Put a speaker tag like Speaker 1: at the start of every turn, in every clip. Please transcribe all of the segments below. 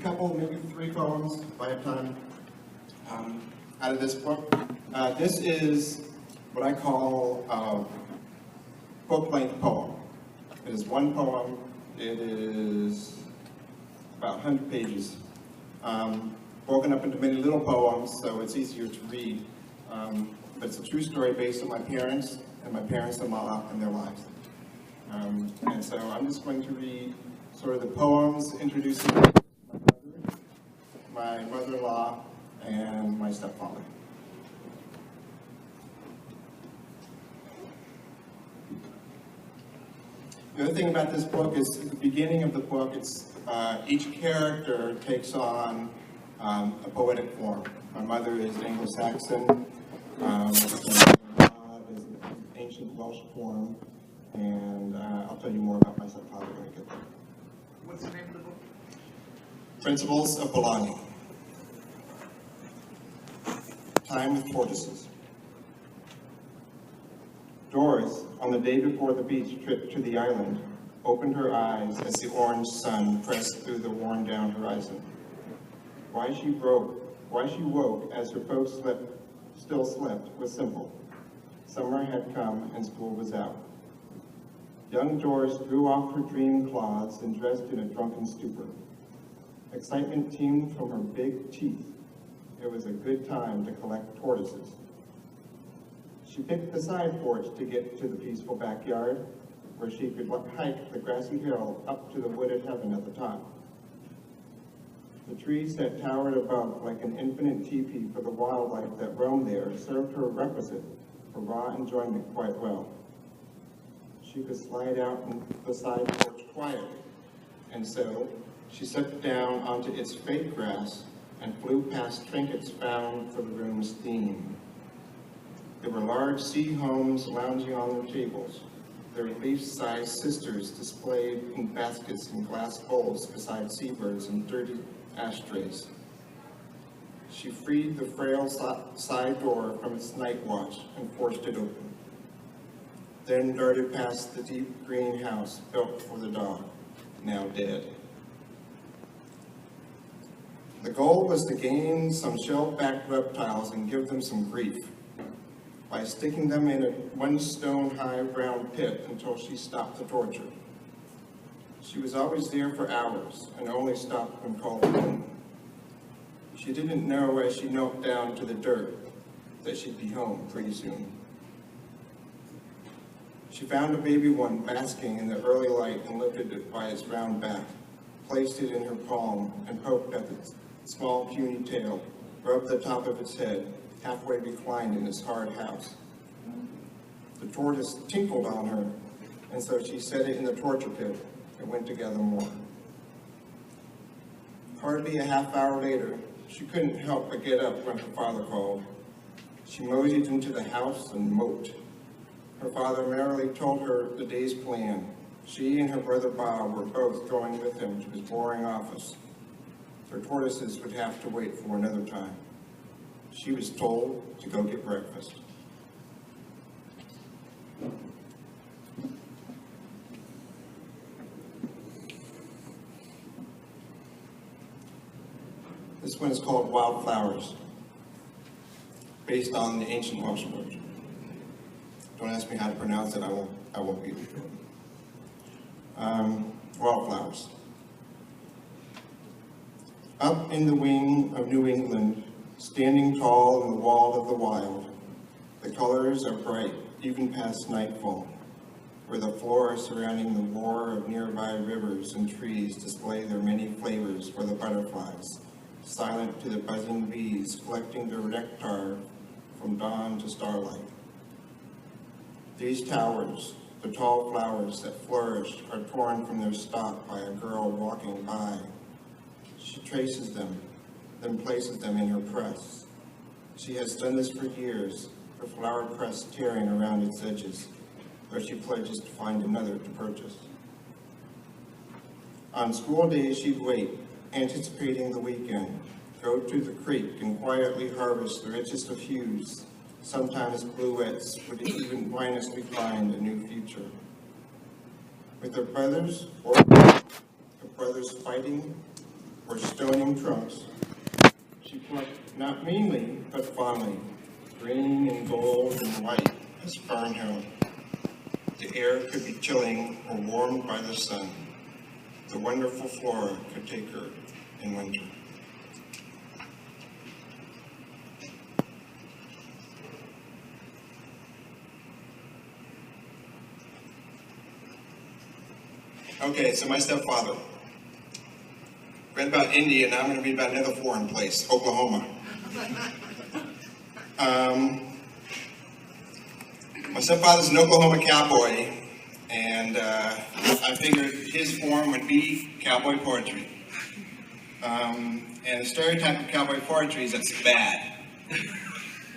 Speaker 1: couple, maybe 3 poems by a time out of this book. This is what I call a book-length poem. It is 1 poem. It is about 100 pages, broken up into many little poems, so it's easier to read. But it's a true story based on my parents and my parents-in-law and their lives. And so I'm just going to read sort of the poems introducing my mother-in-law, and my stepfather. The other thing about this book is at the beginning of the book, it's each character takes on a poetic form. My mother is Anglo-Saxon, my God is an ancient Welsh form, and I'll tell you more about my stepfather when we get there.
Speaker 2: What's the name of the book?
Speaker 1: Principles of Belonging. Time with Tortoises. Doris, on the day before the beach trip to the island, opened her eyes as the orange sun pressed through the worn-down horizon. Why she woke as her folks still slept was simple. Summer had come and school was out. Young Doris drew off her dream cloths and dressed in a drunken stupor. Excitement teemed from her big teeth. It was a good time to collect tortoises. She picked the side porch to get to the peaceful backyard, where she could hike the grassy hill up to the wooded heaven at the top. The trees that towered above like an infinite teepee for the wildlife that roamed there served her requisite for raw enjoyment quite well. She could slide out the side porch quietly, and so she sat down onto its fake grass and flew past trinkets found for the room's theme. There were large sea homes lounging on their tables, their leaf-sized sisters displayed in baskets and glass bowls beside seabirds and dirty ashtrays. She freed the frail side door from its night watch and forced it open, then darted past the deep green house built for the dog, now dead. The goal was to gain some shell-backed reptiles and give them some grief by sticking them in a 1-stone-high round pit until she stopped the torture. She was always there for hours and only stopped when called home. She didn't know as she knelt down to the dirt that she'd be home pretty soon. She found a baby one basking in the early light and lifted it by its round back, placed it in her palm, and poked at its small puny tail, rubbed the top of its head, halfway reclined in its hard house. The tortoise tinkled on her, and so she set it in the torture pit and went to gather more. Hardly a half hour later, she couldn't help but get up when her father called. She moseyed into the house and moped. Her father merrily told her the day's plan. She and her brother Bob were both going with him to his boring office. Their tortoises would have to wait for another time. She was told to go get breakfast. This one is called Wildflowers, based on the ancient Welsh word. Don't ask me how to pronounce it, I won't read it. Wildflowers. Up in the wing of New England, standing tall in the wall of the wild, the colors are bright, even past nightfall, where the flora surrounding the roar of nearby rivers and trees display their many flavors for the butterflies, silent to the buzzing bees collecting their nectar from dawn to starlight. These towers, the tall flowers that flourish, are torn from their stalk by a girl walking by. She traces them, then places them in her press. She has done this for years, her flower press tearing around its edges, where she pledges to find another to purchase. On school days, she'd wait, anticipating the weekend, go to the creek and quietly harvest the richest of hues. Sometimes bluets would even mindlessly find a new future. With her brothers fighting or stoning trunks. She plucked not meanly, but fondly, green and gold and white as fern hill. The air could be chilling or warmed by the sun. The wonderful flora could take her in winter. Okay, so my stepfather. Read about India, now I'm going to read about another foreign place, Oklahoma. My stepfather's an Oklahoma cowboy, and I figured his form would be cowboy poetry. And the stereotype of cowboy poetry is that's bad.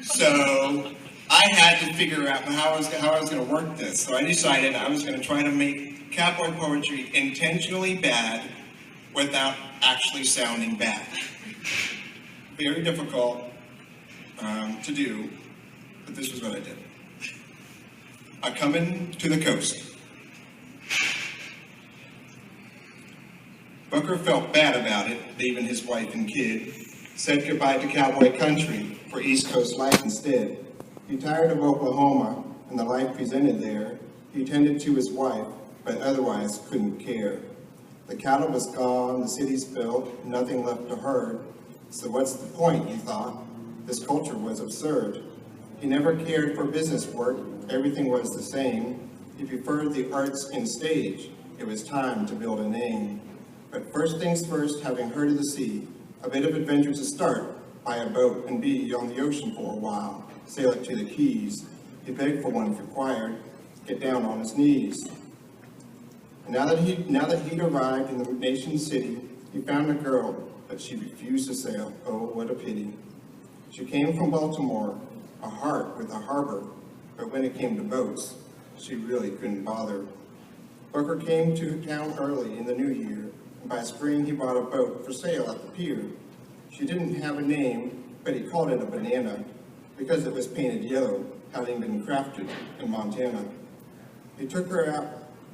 Speaker 1: So I had to figure out how I was going to work this. So I decided I was going to try to make cowboy poetry intentionally bad without actually sounding bad. Very difficult to do, but this was what I did. I come in to the coast. Booker felt bad about it, leaving his wife and kid, said goodbye to cowboy country for East Coast life instead. He tired of Oklahoma and the life presented there. He tended to his wife, but otherwise couldn't care. The cattle was gone, the cities built, nothing left to herd. So what's the point, he thought? This culture was absurd. He never cared for business work, everything was the same. He preferred the arts and stage. It was time to build a name. But first things first, having heard of the sea, a bit of adventure to start, buy a boat and be on the ocean for a while, sail it to the Keys. He begged for one if required, get down on his knees. And now that he'd arrived in the nation city, he found a girl, but she refused to sail. Oh, what a pity. She came from Baltimore, a heart with a harbor, but when it came to boats, she really couldn't bother. Booker came to town early in the new year, and by spring he bought a boat for sale at the pier. She didn't have a name, but he called it a banana, because it was painted yellow, having been crafted in Montana. He took her out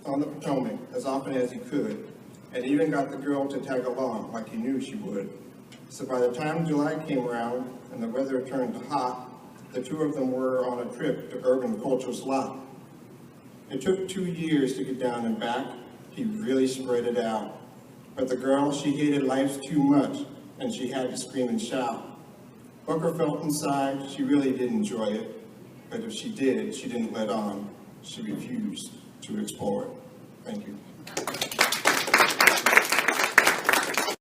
Speaker 1: on the Potomac as often as he could, and even got the girl to tag along like he knew she would. So by the time July came around and the weather turned to hot, the two of them were on a trip to urban culture's lot. It took 2 years to get down and back. He really spread it out. But the girl, she hated life too much, and she had to scream and shout. Booker felt inside she really did enjoy it, but if she did, she didn't let on. She refused to explore it. Thank you.